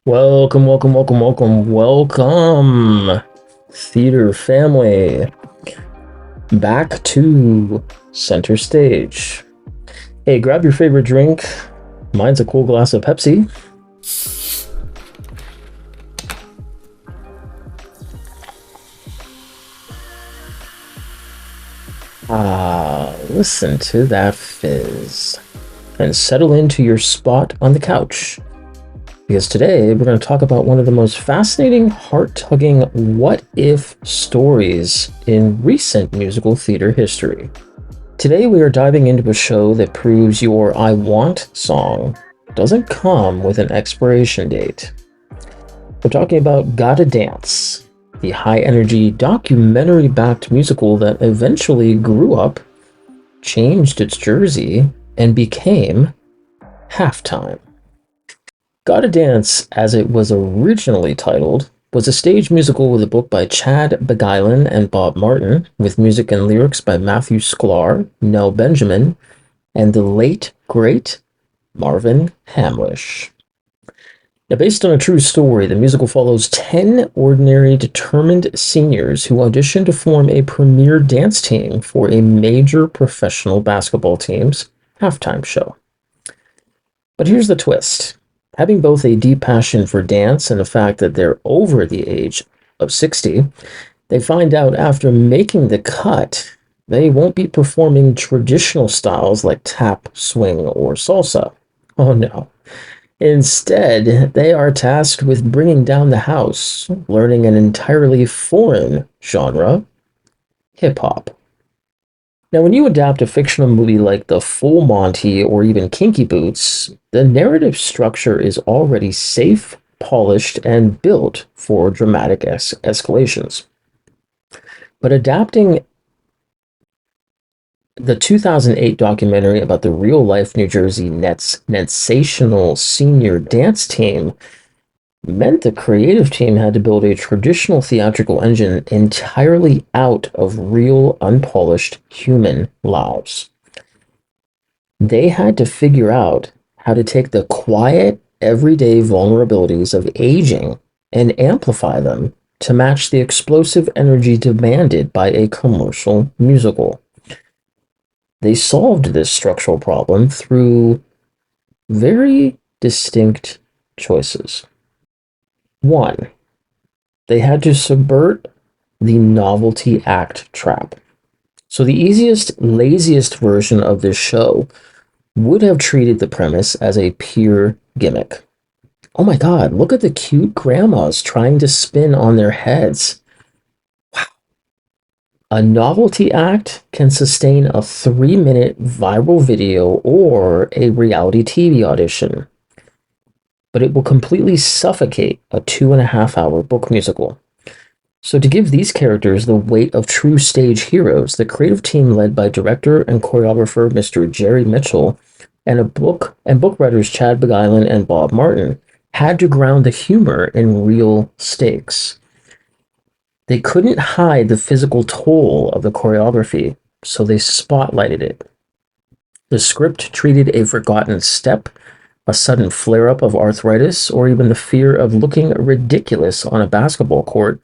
Welcome, theater family, back to center stage. Hey, grab your favorite drink. Mine's a cool glass of Pepsi. Listen to that fizz. And settle into your spot on the couch. Because today we're going to talk about one of the most fascinating, heart-tugging what-if stories in recent musical theater history. Today we are diving into a show that proves your I Want song doesn't come with an expiration date. We're talking about Gotta Dance, the high-energy, documentary-backed musical that eventually grew up, changed its jersey, and became Halftime. Gotta Dance, as it was originally titled, was a stage musical with a book by Chad Beguilin and Bob Martin, with music and lyrics by Matthew Sklar, Nell Benjamin, and the late, great Marvin Hamlish. Now, based on a true story, the musical follows 10 ordinary, determined seniors who audition to form a premier dance team for a major professional basketball team's halftime show. But here's the twist. Having both a deep passion for dance and the fact that they're over the age of 60, they find out after making the cut they won't be performing traditional styles like tap, swing, or salsa. Oh no. Instead, they are tasked with bringing down the house, learning an entirely foreign genre, hip-hop. Now, when you adapt a fictional movie like The Full Monty or even Kinky Boots, the narrative structure is already safe, polished, and built for dramatic escalations. But adapting the 2008 documentary about the real-life New Jersey Nets sensational senior dance team meant the creative team had to build a traditional theatrical engine entirely out of real, unpolished human lives. They had to figure out how to take the quiet, everyday vulnerabilities of aging and amplify them to match the explosive energy demanded by a commercial musical. They solved this structural problem through very distinct choices. One, they had to subvert the novelty act trap. So the easiest, laziest version of this show would have treated the premise as a pure gimmick. Oh my god, look at the cute grandmas trying to spin on their heads. Wow. A novelty act can sustain a 3-minute viral video or a reality TV audition, but it will completely suffocate a 2.5-hour book musical. So to give these characters the weight of true stage heroes, the creative team led by director and choreographer Mr. Jerry Mitchell and book writers Chad Beguilin and Bob Martin had to ground the humor in real stakes. They couldn't hide the physical toll of the choreography, so they spotlighted it. The script treated a forgotten step, a sudden flare-up of arthritis, or even the fear of looking ridiculous on a basketball court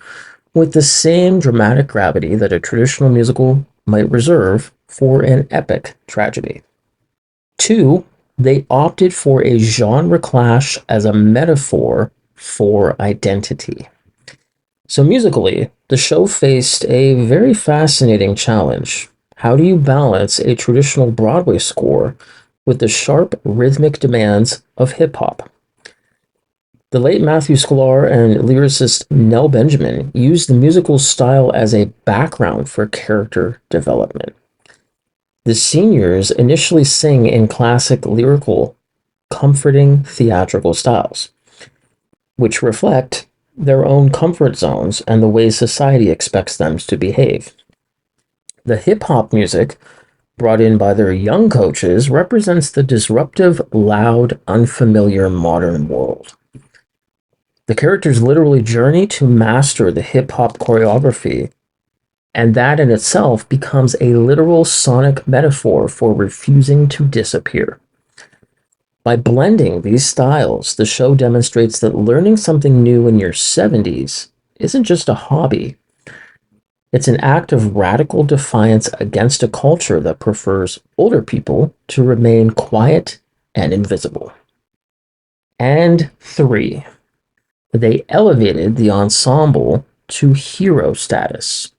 with the same dramatic gravity that a traditional musical might reserve for an epic tragedy. Two, they opted for a genre clash as a metaphor for identity. So musically, the show faced a very fascinating challenge. How do you balance a traditional Broadway score with the sharp rhythmic demands of hip-hop? The late Matthew Sklar and lyricist Nell Benjamin used the musical style as a background for character development. The seniors initially sing in classic lyrical, comforting theatrical styles, which reflect their own comfort zones and the way society expects them to behave. The hip-hop music brought in by their young coaches represents the disruptive, loud, unfamiliar modern world. The characters literally journey to master the hip-hop choreography, and that in itself becomes a literal sonic metaphor for refusing to disappear. By blending these styles, the show demonstrates that learning something new in your 70s isn't just a hobby. It's an act of radical defiance against a culture that prefers older people to remain quiet and invisible. And 3, they elevated the ensemble to hero status.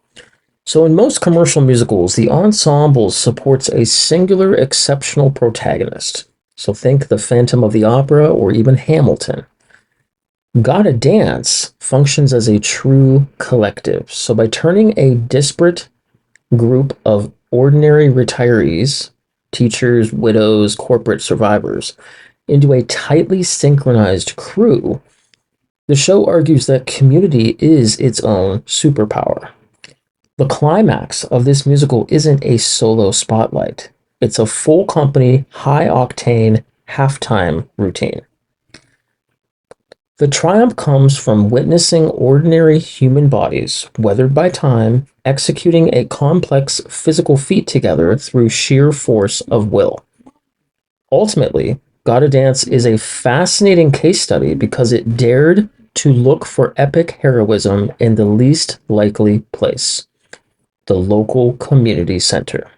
So in most commercial musicals, the ensemble supports a singular exceptional protagonist. So think The Phantom of the Opera or even Hamilton. Gotta Dance functions as a true collective. So by turning a disparate group of ordinary retirees, teachers, widows, corporate survivors, into a tightly synchronized crew, the show argues that community is its own superpower. The climax of this musical isn't a solo spotlight. It's a full company, high octane halftime routine. The triumph comes from witnessing ordinary human bodies, weathered by time, executing a complex physical feat together through sheer force of will. Ultimately, Gotta Dance is a fascinating case study because it dared to look for epic heroism in the least likely place, the local community center.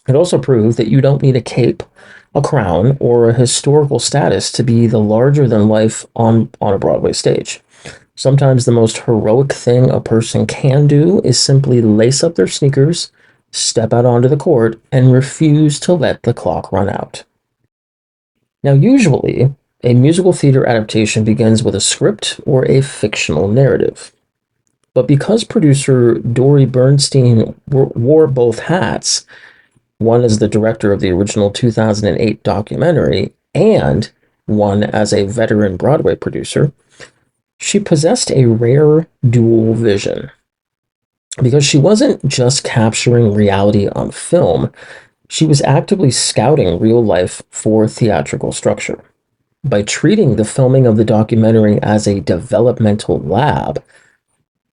It also proved that you don't need a cape, a crown, or a historical status to be the larger than life on a Broadway stage. Sometimes the most heroic thing a person can do is simply lace up their sneakers, step out onto the court, and refuse to let the clock run out. Now, usually, a musical theater adaptation begins with a script or a fictional narrative. But because producer Dory Bernstein wore both hats, one as the director of the original 2008 documentary and one as a veteran Broadway producer, she possessed a rare dual vision. Because she wasn't just capturing reality on film, she was actively scouting real life for theatrical structure. By treating the filming of the documentary as a developmental lab,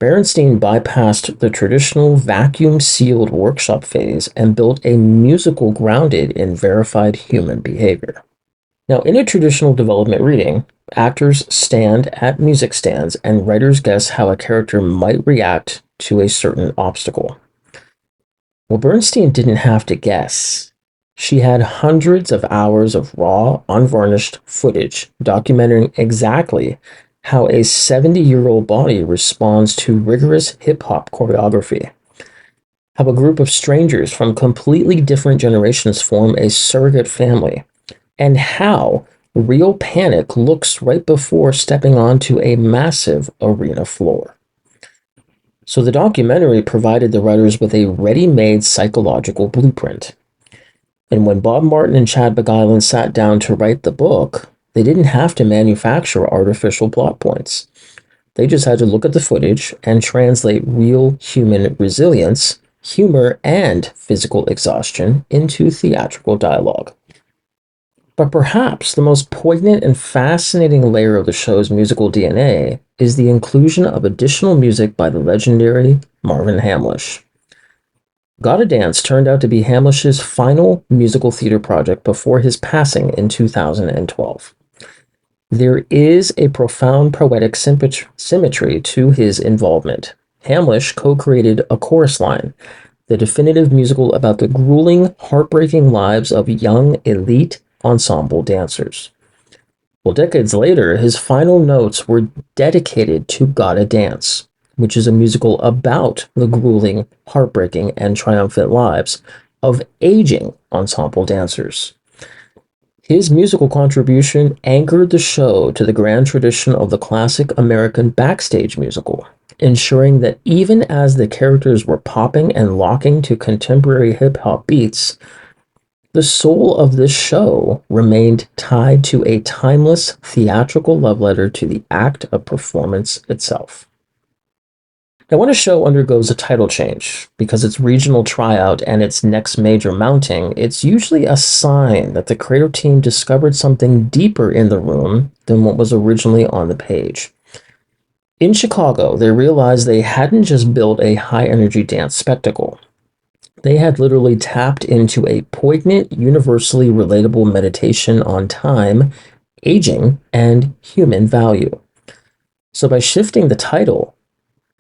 Berenstein bypassed the traditional vacuum-sealed workshop phase and built a musical grounded in verified human behavior. Now, in a traditional development reading, actors stand at music stands and writers guess how a character might react to a certain obstacle. Well, Bernstein didn't have to guess. She had hundreds of hours of raw, unvarnished footage documenting exactly how a 70-year-old body responds to rigorous hip-hop choreography, how a group of strangers from completely different generations form a surrogate family, and how real panic looks right before stepping onto a massive arena floor. So the documentary provided the writers with a ready-made psychological blueprint. And when Bob Martin and Chad Beguilin sat down to write the book, they didn't have to manufacture artificial plot points. They just had to look at the footage and translate real human resilience, humor, and physical exhaustion into theatrical dialogue. But perhaps the most poignant and fascinating layer of the show's musical DNA is the inclusion of additional music by the legendary Marvin Hamlisch. Gotta Dance turned out to be Hamlisch's final musical theater project before his passing in 2012. There is a profound poetic symmetry to his involvement. Hamlisch co-created A Chorus Line, the definitive musical about the grueling, heartbreaking lives of young, elite ensemble dancers. Well, decades later, his final notes were dedicated to Gotta Dance, which is a musical about the grueling, heartbreaking, and triumphant lives of aging ensemble dancers. His musical contribution anchored the show to the grand tradition of the classic American backstage musical, ensuring that even as the characters were popping and locking to contemporary hip-hop beats, the soul of this show remained tied to a timeless theatrical love letter to the act of performance itself. Now, when a show undergoes a title change, because its regional tryout and its next major mounting, it's usually a sign that the creative team discovered something deeper in the room than what was originally on the page. In Chicago, they realized they hadn't just built a high-energy dance spectacle. They had literally tapped into a poignant, universally relatable meditation on time, aging, and human value. So by shifting the title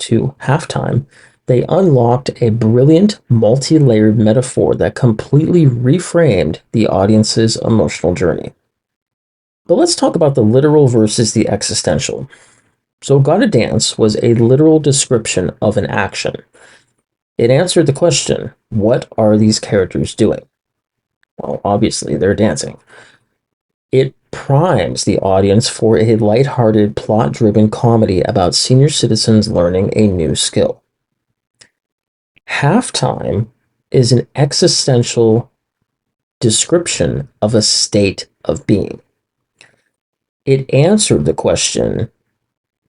to Halftime, they unlocked a brilliant, multi layered metaphor that completely reframed the audience's emotional journey. But let's talk about the literal versus the existential. So, Gotta Dance was a literal description of an action. It answered the question, what are these characters doing? Well, obviously, they're dancing. It primes the audience for a lighthearted, plot driven comedy about senior citizens learning a new skill. Halftime is an existential description of a state of being. It answered the question,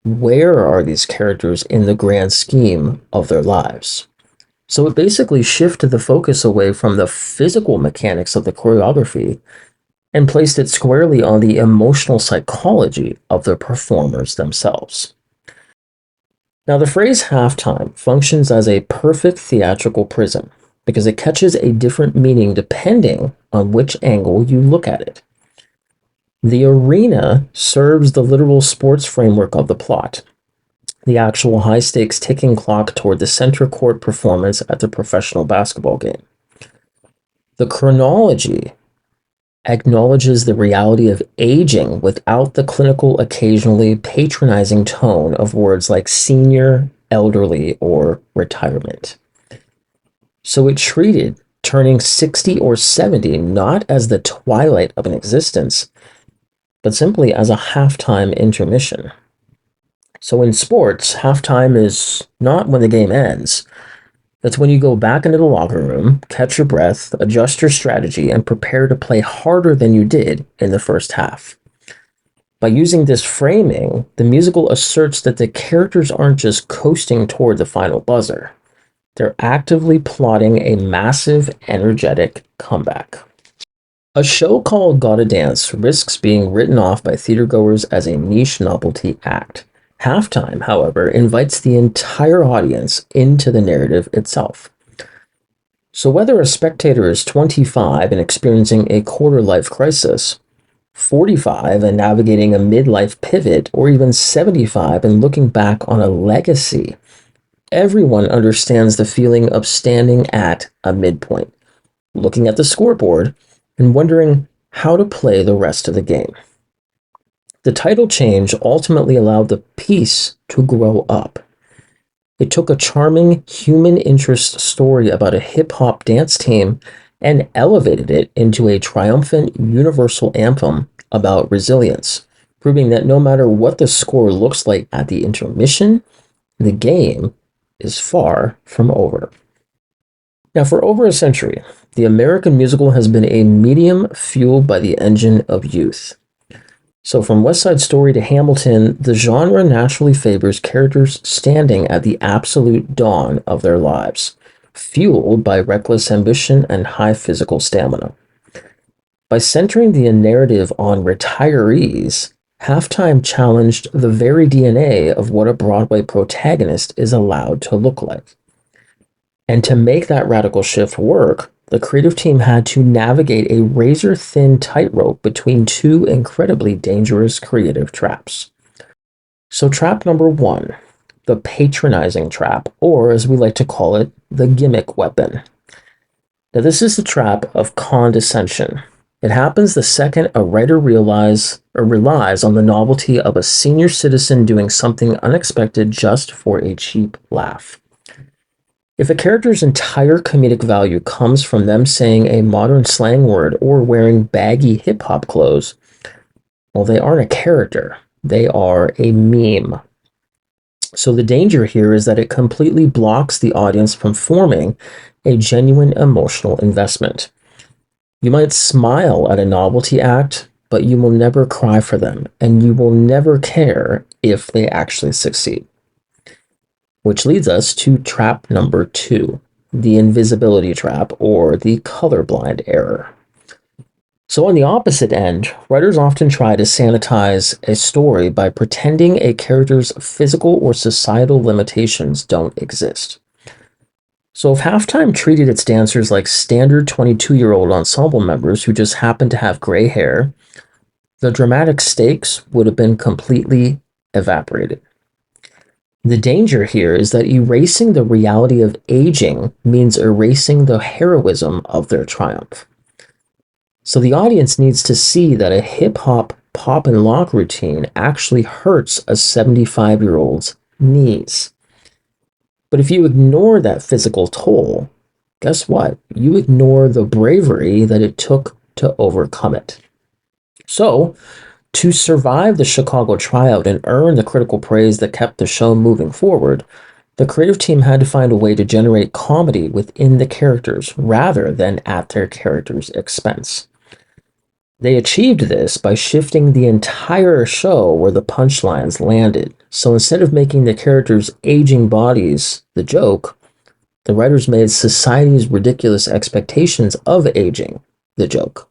where are these characters in the grand scheme of their lives? So it basically shifted the focus away from the physical mechanics of the choreography and placed it squarely on the emotional psychology of the performers themselves. Now, the phrase halftime functions as a perfect theatrical prism because it catches a different meaning depending on which angle you look at it. The arena serves the literal sports framework of the plot, the actual high stakes ticking clock toward the center court performance at the professional basketball game. The chronology acknowledges the reality of aging without the clinical, occasionally patronizing tone of words like senior, elderly, or retirement. So it treated turning 60 or 70 not as the twilight of an existence, but simply as a halftime intermission. So in sports, halftime is not when the game ends. That's when you go back into the locker room, catch your breath, adjust your strategy, and prepare to play harder than you did in the first half. By using this framing, the musical asserts that the characters aren't just coasting toward the final buzzer. They're actively plotting a massive, energetic comeback. A show called Gotta Dance risks being written off by theatergoers as a niche novelty act. Halftime, however, invites the entire audience into the narrative itself. So whether a spectator is 25 and experiencing a quarter-life crisis, 45 and navigating a midlife pivot, or even 75 and looking back on a legacy, everyone understands the feeling of standing at a midpoint, looking at the scoreboard, and wondering how to play the rest of the game. The title change ultimately allowed the piece to grow up. It took a charming human interest story about a hip hop dance team and elevated it into a triumphant universal anthem about resilience, proving that no matter what the score looks like at the intermission, the game is far from over. Now, for over a century, the American musical has been a medium fueled by the engine of youth. So from West Side Story to Hamilton, the genre naturally favors characters standing at the absolute dawn of their lives, fueled by reckless ambition and high physical stamina. By centering the narrative on retirees, Halftime challenged the very DNA of what a Broadway protagonist is allowed to look like. And to make that radical shift work, the creative team had to navigate a razor-thin tightrope between two incredibly dangerous creative traps. So trap number one, the patronizing trap, or as we like to call it, the gimmick weapon. Now this is the trap of condescension. It happens the second a writer relies on the novelty of a senior citizen doing something unexpected just for a cheap laugh. If a character's entire comedic value comes from them saying a modern slang word or wearing baggy hip-hop clothes, well, they aren't a character. They are a meme. So the danger here is that it completely blocks the audience from forming a genuine emotional investment. You might smile at a novelty act, but you will never cry for them, and you will never care if they actually succeed. Which leads us to trap number two, the invisibility trap, or the colorblind error. So on the opposite end, writers often try to sanitize a story by pretending a character's physical or societal limitations don't exist. So if Halftime treated its dancers like standard 22-year-old ensemble members who just happened to have gray hair, the dramatic stakes would have been completely evaporated. The danger here is that erasing the reality of aging means erasing the heroism of their triumph. So the audience needs to see that a hip hop pop and lock routine actually hurts a 75-year-old's knees. But if you ignore that physical toll, guess what? You ignore the bravery that it took to overcome it. So, to survive the Chicago tryout and earn the critical praise that kept the show moving forward, the creative team had to find a way to generate comedy within the characters rather than at their characters' expense. They achieved this by shifting the entire show where the punchlines landed. So instead of making the characters' aging bodies the joke, the writers made society's ridiculous expectations of aging the joke.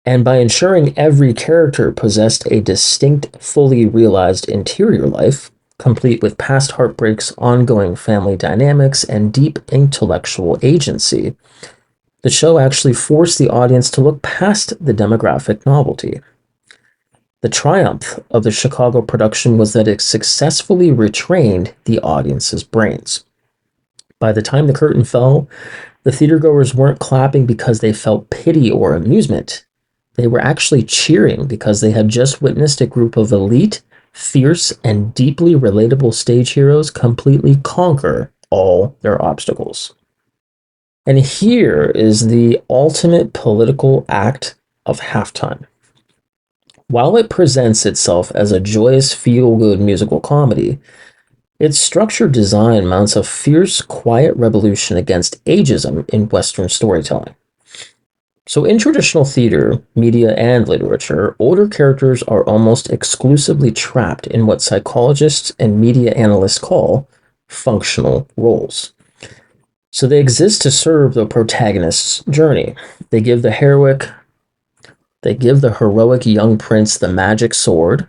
And by ensuring every character possessed a distinct, fully realized interior life, complete with past heartbreaks, ongoing family dynamics, and deep intellectual agency, the show actually forced the audience to look past the demographic novelty. The triumph of the Chicago production was that it successfully retrained the audience's brains. By the time the curtain fell, the theatergoers weren't clapping because they felt pity or amusement. They were actually cheering because they had just witnessed a group of elite, fierce, and deeply relatable stage heroes completely conquer all their obstacles. And here is the ultimate political act of Halftime. While it presents itself as a joyous, feel-good musical comedy, its structured design mounts a fierce, quiet revolution against ageism in Western storytelling. So in traditional theater, media, and literature, older characters are almost exclusively trapped in what psychologists and media analysts call functional roles. So they exist to serve the protagonist's journey. They give the heroic young prince the magic sword.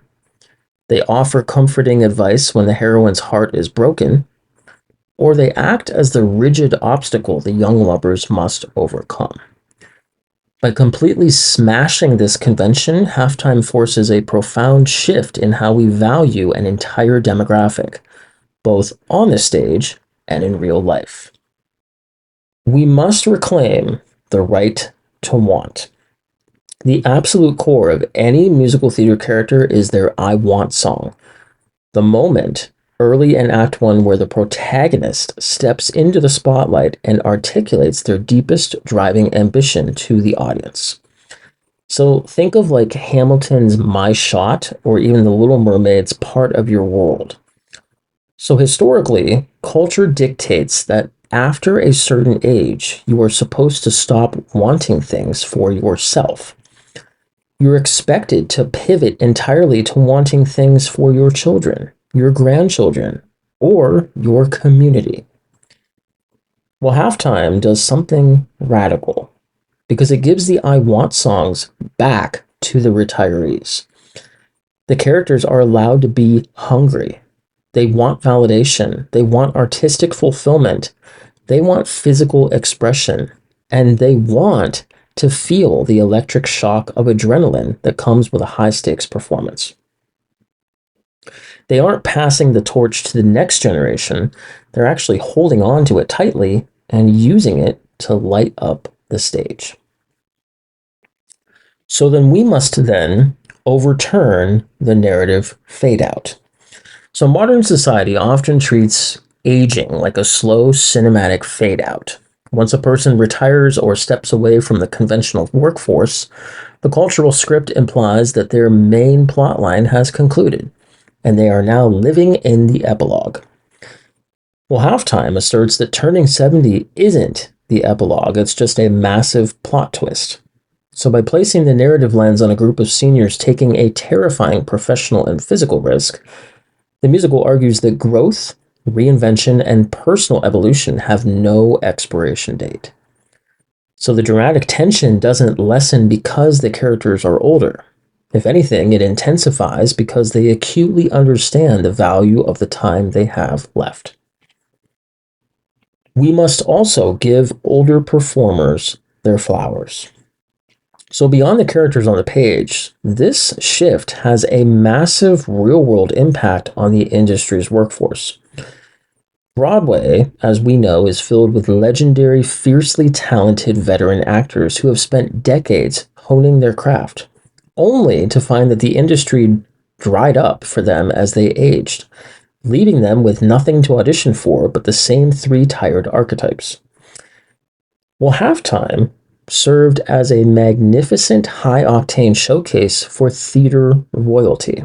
They offer comforting advice when the heroine's heart is broken, or they act as the rigid obstacle the young lovers must overcome. By completely smashing this convention, Halftime forces a profound shift in how we value an entire demographic, both on the stage and in real life. We must reclaim the right to want. The absolute core of any musical theater character is their I want song. The moment, early in Act 1, where the protagonist steps into the spotlight and articulates their deepest driving ambition to the audience. So think of like Hamilton's My Shot or even The Little Mermaid's Part of Your World. So historically, culture dictates that after a certain age, you are supposed to stop wanting things for yourself. You're expected to pivot entirely to wanting things for your children, your grandchildren, or your community. Well, Halftime does something radical because it gives the I Want songs back to the retirees. The characters are allowed to be hungry. They want validation. They want artistic fulfillment. They want physical expression. And they want to feel the electric shock of adrenaline that comes with a high-stakes performance. They aren't passing the torch to the next generation. They're actually holding on to it tightly and using it to light up the stage. So then we must then overturn the narrative fade out. So modern society often treats aging like a slow cinematic fade out. Once a person retires or steps away from the conventional workforce, the cultural script implies that their main plotline has concluded, and they are now living in the epilogue. Well, Halftime asserts that turning 70 isn't the epilogue, it's just a massive plot twist. So by placing the narrative lens on a group of seniors taking a terrifying professional and physical risk, the musical argues that growth, reinvention, and personal evolution have no expiration date. So the dramatic tension doesn't lessen because the characters are older. If anything, it intensifies because they acutely understand the value of the time they have left. We must also give older performers their flowers. So, beyond the characters on the page, this shift has a massive real world impact on the industry's workforce. Broadway, as we know, is filled with legendary, fiercely talented veteran actors who have spent decades honing their craft, only to find that the industry dried up for them as they aged, leaving them with nothing to audition for but the same three tired archetypes. Well, Halftime served as a magnificent high octane showcase for theater royalty.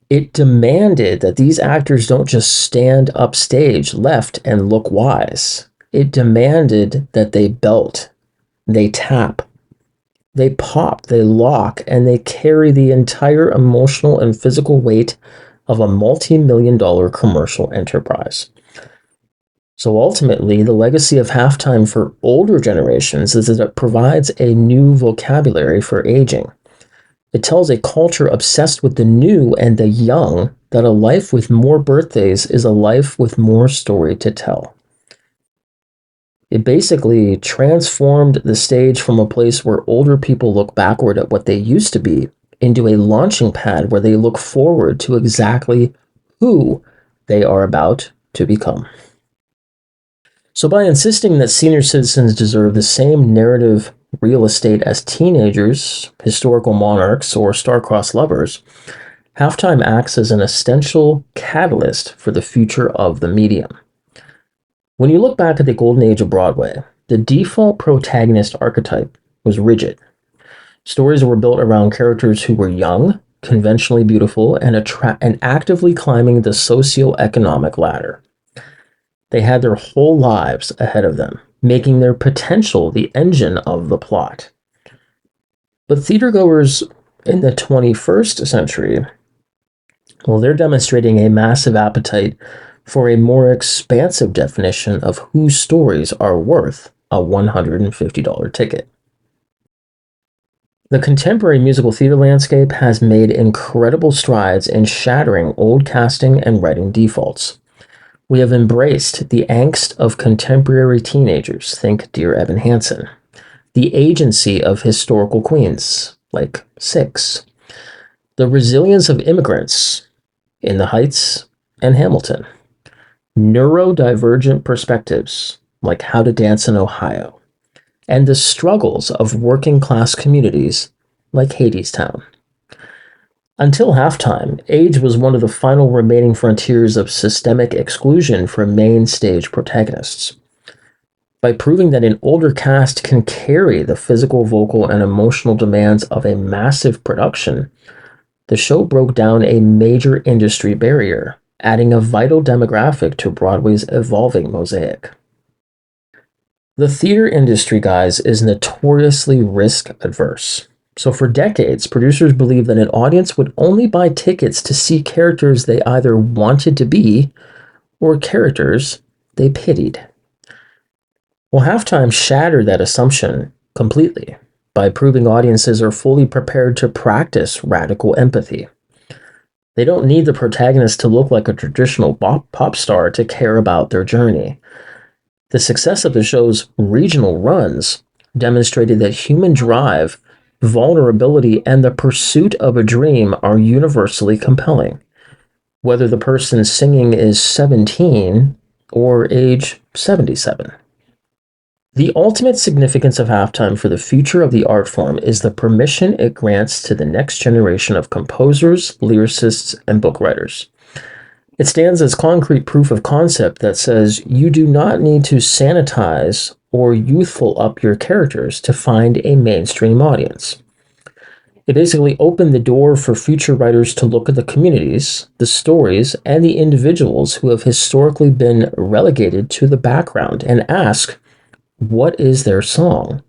It demanded that these actors don't just stand upstage left and look wise. It demanded that they belt, they tap, they pop, they lock, and they carry the entire emotional and physical weight of a multi-million-dollar commercial enterprise. So ultimately, the legacy of Halftime for older generations is that it provides a new vocabulary for aging. It tells a culture obsessed with the new and the young that a life with more birthdays is a life with more story to tell. It basically transformed the stage from a place where older people look backward at what they used to be into a launching pad where they look forward to exactly who they are about to become. So, by insisting that senior citizens deserve the same narrative real estate as teenagers, historical monarchs, or star-crossed lovers, Halftime acts as an essential catalyst for the future of the medium. When you look back at the golden age of Broadway, the default protagonist archetype was rigid. Stories were built around characters who were young, conventionally beautiful, and actively climbing the socioeconomic ladder. They had their whole lives ahead of them, making their potential the engine of the plot. But theatergoers in the 21st century, well, they're demonstrating a massive appetite for a more expansive definition of whose stories are worth a $150 ticket. The contemporary musical theater landscape has made incredible strides in shattering old casting and writing defaults. We have embraced the angst of contemporary teenagers, think Dear Evan Hansen, the agency of historical queens, like Six, the resilience of immigrants in The Heights and Hamilton, neurodivergent perspectives, like How to Dance in Ohio, and the struggles of working class communities, like Hadestown. Until Halftime, age was one of the final remaining frontiers of systemic exclusion for main stage protagonists. By proving that an older cast can carry the physical, vocal, and emotional demands of a massive production, the show broke down a major industry barrier, adding a vital demographic to Broadway's evolving mosaic. The theater industry, guys, is notoriously risk adverse. So for decades, producers believed that an audience would only buy tickets to see characters they either wanted to be or characters they pitied. Well, Halftime shattered that assumption completely by proving audiences are fully prepared to practice radical empathy. They don't need the protagonist to look like a traditional pop star to care about their journey. The success of the show's regional runs demonstrated that human drive, vulnerability, and the pursuit of a dream are universally compelling, whether the person singing is 17 or age 77. The ultimate significance of Halftime for the future of the art form is the permission it grants to the next generation of composers, lyricists, and book writers. It stands as concrete proof of concept that says you do not need to sanitize or youthful up your characters to find a mainstream audience. It basically opened the door for future writers to look at the communities, the stories, and the individuals who have historically been relegated to the background and ask, what is their song?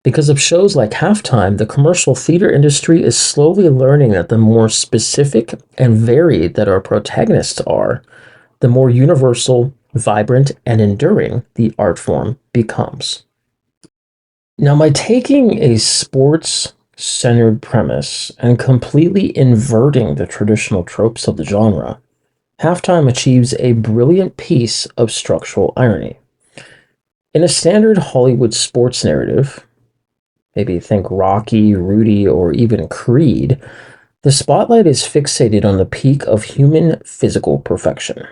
Because of shows like Halftime, the commercial theater industry is slowly learning that the more specific and varied that our protagonists are, the more universal, vibrant, and enduring the art form becomes. Now, by taking a sports-centered premise and completely inverting the traditional tropes of the genre, Halftime achieves a brilliant piece of structural irony. In a standard Hollywood sports narrative, maybe think Rocky, Rudy, or even Creed, the spotlight is fixated on the peak of human physical perfection.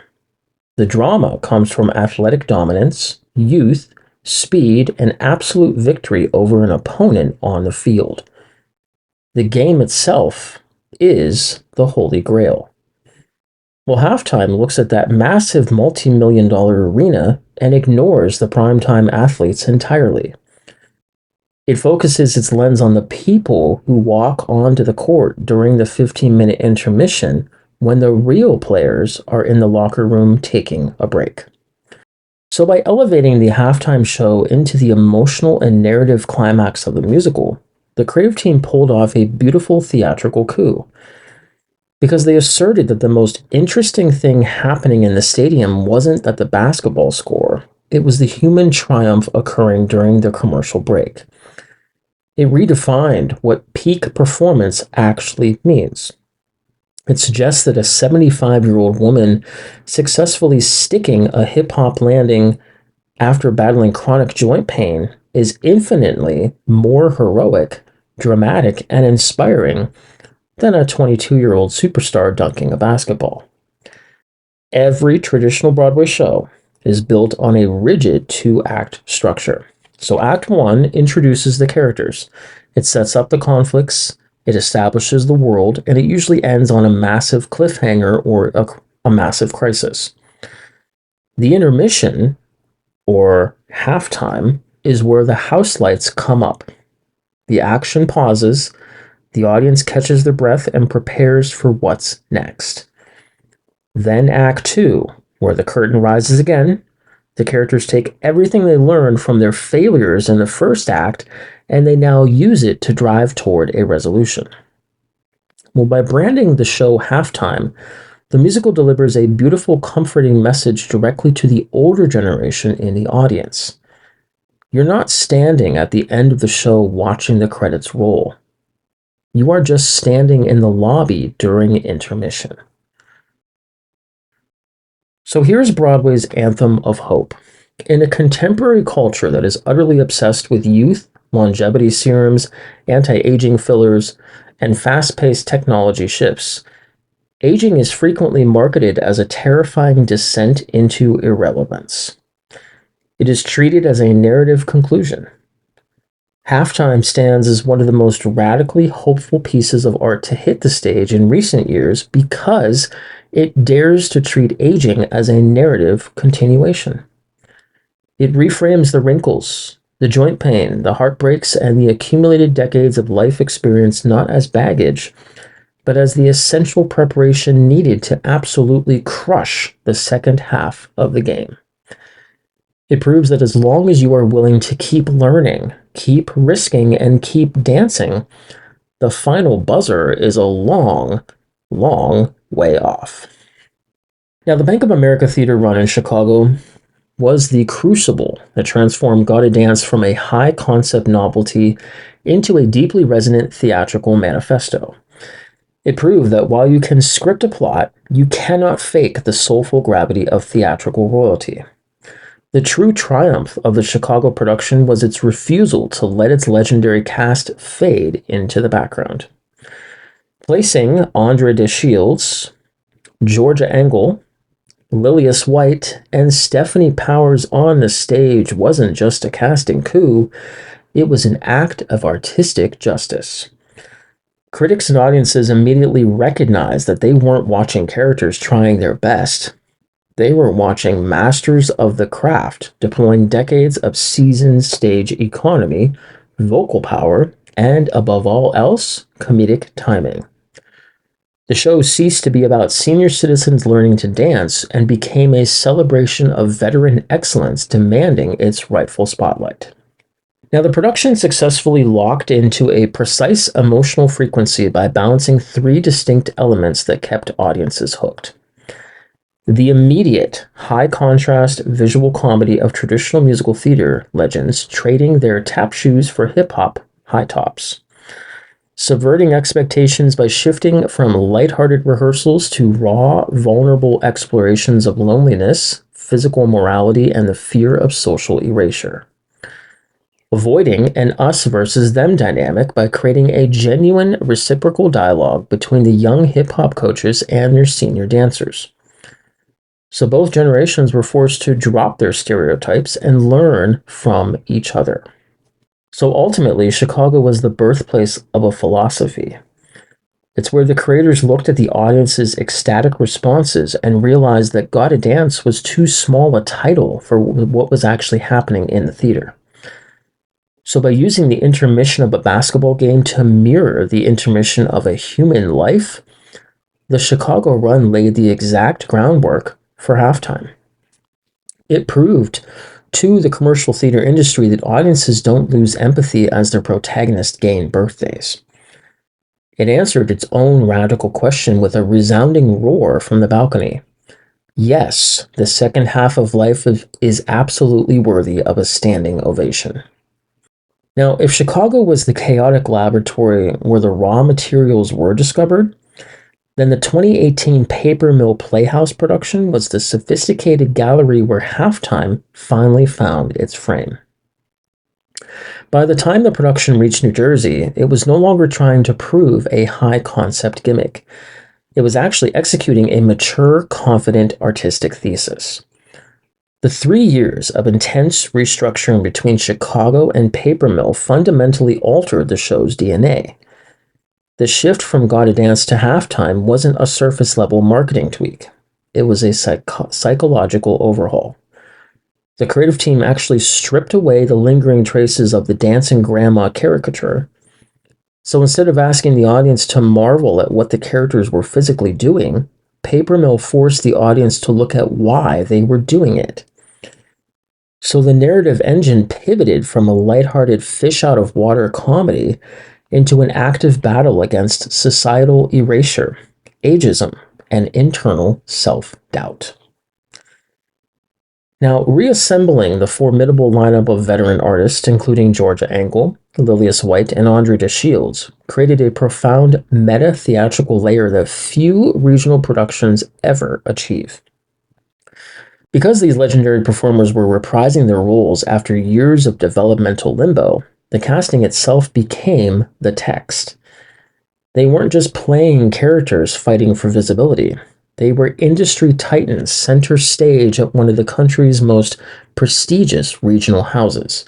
The drama comes from athletic dominance, youth, speed, and absolute victory over an opponent on the field. The game itself is the Holy Grail. Well, Halftime looks at that massive multi-million-dollar arena and ignores the primetime athletes entirely. It focuses its lens on the people who walk onto the court during the 15-minute intermission when the real players are in the locker room taking a break. So by elevating the halftime show into the emotional and narrative climax of the musical, the creative team pulled off a beautiful theatrical coup. Because they asserted that the most interesting thing happening in the stadium wasn't that the basketball score, it was the human triumph occurring during the commercial break. It redefined what peak performance actually means. It suggests that a 75-year-old woman successfully sticking a hip-hop landing after battling chronic joint pain is infinitely more heroic, dramatic, and inspiring than a 22-year-old superstar dunking a basketball. Every traditional Broadway show is built on a rigid two-act structure. So Act 1 introduces the characters. It sets up the conflicts, it establishes the world, and it usually ends on a massive cliffhanger or a massive crisis. The intermission, or halftime, is where the house lights come up. The action pauses, the audience catches their breath and prepares for what's next. Then Act 2, where the curtain rises again. The characters take everything they learned from their failures in the first act, and they now use it to drive toward a resolution. Well, by branding the show Halftime, the musical delivers a beautiful, comforting message directly to the older generation in the audience. You're not standing at the end of the show watching the credits roll. You are just standing in the lobby during intermission. So here's Broadway's anthem of hope. In a contemporary culture that is utterly obsessed with youth, longevity serums, anti-aging fillers, and fast-paced technology shifts, aging is frequently marketed as a terrifying descent into irrelevance. It is treated as a narrative conclusion. Halftime stands as one of the most radically hopeful pieces of art to hit the stage in recent years because it dares to treat aging as a narrative continuation. It reframes the wrinkles, the joint pain, the heartbreaks, and the accumulated decades of life experience not as baggage, but as the essential preparation needed to absolutely crush the second half of the game. It proves that as long as you are willing to keep learning, keep risking, and keep dancing, the final buzzer is a long, long way off. Now, the Bank of America Theater run in Chicago was the crucible that transformed Gotta Dance from a high-concept novelty into a deeply resonant theatrical manifesto. It proved that while you can script a plot, you cannot fake the soulful gravity of theatrical royalty. The true triumph of the Chicago production was its refusal to let its legendary cast fade into the background. Placing Andra Day Shields, Georgia Engel, Lillias White, and Stephanie Powers on the stage wasn't just a casting coup, it was an act of artistic justice. Critics and audiences immediately recognized that they weren't watching characters trying their best. They were watching masters of the craft deploying decades of seasoned stage economy, vocal power, and above all else, comedic timing. The show ceased to be about senior citizens learning to dance and became a celebration of veteran excellence demanding its rightful spotlight. Now, the production successfully locked into a precise emotional frequency by balancing three distinct elements that kept audiences hooked. The immediate, high-contrast visual comedy of traditional musical theater legends trading their tap shoes for hip-hop high tops. subverting expectations by shifting from lighthearted rehearsals to raw, vulnerable explorations of loneliness, physical morality, and the fear of social erasure. Avoiding an us versus them dynamic by creating a genuine reciprocal dialogue between the young hip hop coaches and their senior dancers. So both generations were forced to drop their stereotypes and learn from each other. So ultimately, Chicago was the birthplace of a philosophy. It's where the creators looked at the audience's ecstatic responses and realized that Gotta Dance was too small a title for what was actually happening in the theater. So by using the intermission of a basketball game to mirror the intermission of a human life, the Chicago run laid the exact groundwork for halftime. It proved to the commercial theater industry that audiences don't lose empathy as their protagonists gain birthdays. It answered its own radical question with a resounding roar from the balcony. Yes, the second half of life is absolutely worthy of a standing ovation. Now, if Chicago was the chaotic laboratory where the raw materials were discovered, then the 2018 Paper Mill Playhouse production was the sophisticated gallery where halftime finally found its frame. By the time the production reached New Jersey, it was no longer trying to prove a high-concept gimmick. It was actually executing a mature, confident artistic thesis. The 3 years of intense restructuring between Chicago and Paper Mill fundamentally altered the show's DNA. The shift from Gotta Dance to halftime wasn't a surface-level marketing tweak. It was a psychological overhaul. The creative team actually stripped away the lingering traces of the dancing grandma caricature. So instead of asking the audience to marvel at what the characters were physically doing, Paper Mill forced the audience to look at why they were doing it. So the narrative engine pivoted from a lighthearted fish-out-of-water comedy into an active battle against societal erasure, ageism, and internal self-doubt. Now, reassembling the formidable lineup of veteran artists, including Georgia Engel, Lilius White, and Andre de Shields, created a profound meta-theatrical layer that few regional productions ever achieve. Because these legendary performers were reprising their roles after years of developmental limbo, the casting itself became the text. They weren't just playing characters fighting for visibility. They were industry titans center stage at one of the country's most prestigious regional houses,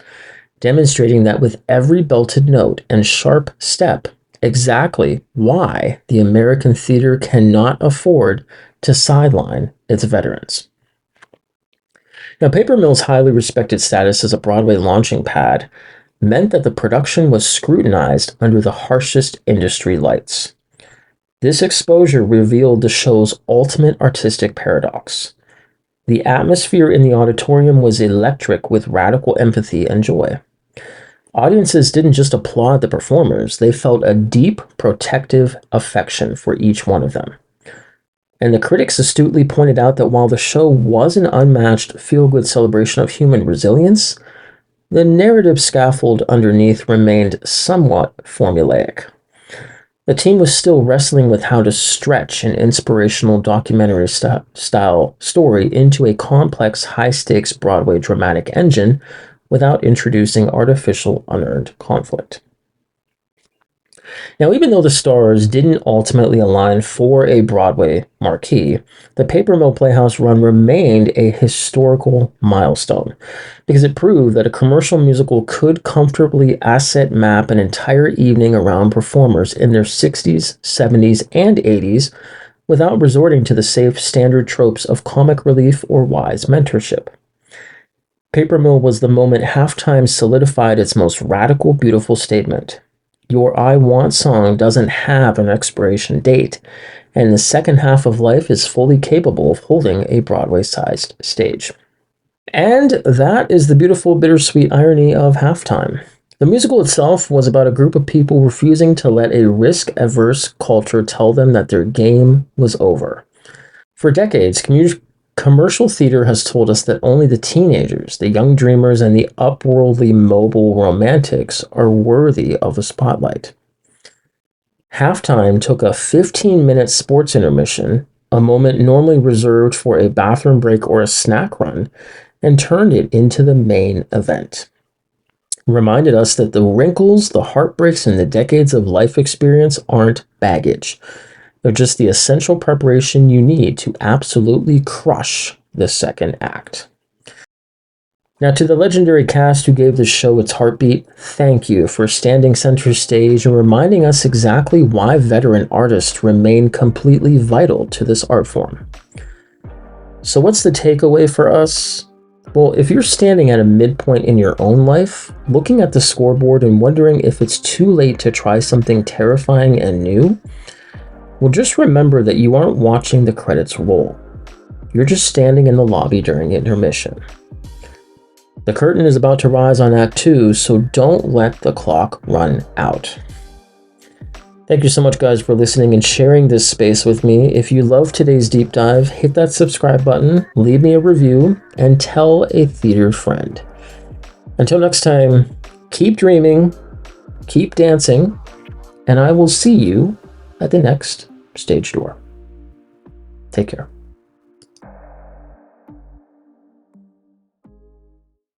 demonstrating that with every belted note and sharp step, exactly why the American theater cannot afford to sideline its veterans. Now, Paper Mill's highly respected status as a Broadway launching pad meant that the production was scrutinized under the harshest industry lights. This exposure revealed the show's ultimate artistic paradox. The atmosphere in the auditorium was electric with radical empathy and joy. Audiences didn't just applaud the performers, they felt a deep, protective affection for each one of them. And the critics astutely pointed out that while the show was an unmatched feel-good celebration of human resilience, the narrative scaffold underneath remained somewhat formulaic. The team was still wrestling with how to stretch an inspirational documentary style story into a complex, high-stakes Broadway dramatic engine without introducing artificial, unearned conflict. Now, even though the stars didn't ultimately align for a Broadway marquee, the Paper Mill Playhouse run remained a historical milestone because it proved that a commercial musical could comfortably asset map an entire evening around performers in their 60s, 70s, and 80s without resorting to the safe standard tropes of comic relief or wise mentorship. Paper Mill was the moment halftime solidified its most radical, beautiful statement. Your I Want song doesn't have an expiration date, and the second half of life is fully capable of holding a Broadway-sized stage. And that is the beautiful, bittersweet irony of halftime. The musical itself was about a group of people refusing to let a risk-averse culture tell them that their game was over. For decades, commercial theater has told us that only the teenagers, the young dreamers, and the upworldly mobile romantics are worthy of the spotlight. Halftime took a 15-minute sports intermission, a moment normally reserved for a bathroom break or a snack run, and turned it into the main event. Reminded us that the wrinkles, the heartbreaks, and the decades of life experience aren't baggage. They're just the essential preparation you need to absolutely crush the second act. Now, to the legendary cast who gave the show its heartbeat, thank you for standing center stage and reminding us exactly why veteran artists remain completely vital to this art form. So, what's the takeaway for us? Well, if you're standing at a midpoint in your own life, looking at the scoreboard and wondering if it's too late to try something terrifying and new, well, just remember that you aren't watching the credits roll. You're just standing in the lobby during intermission. The curtain is about to rise on Act 2, so don't let the clock run out. Thank you so much, guys, for listening and sharing this space with me. If you love today's deep dive, hit that subscribe button, leave me a review, and tell a theater friend. Until next time, keep dreaming, keep dancing, and I will see you at the next stage door. Take care.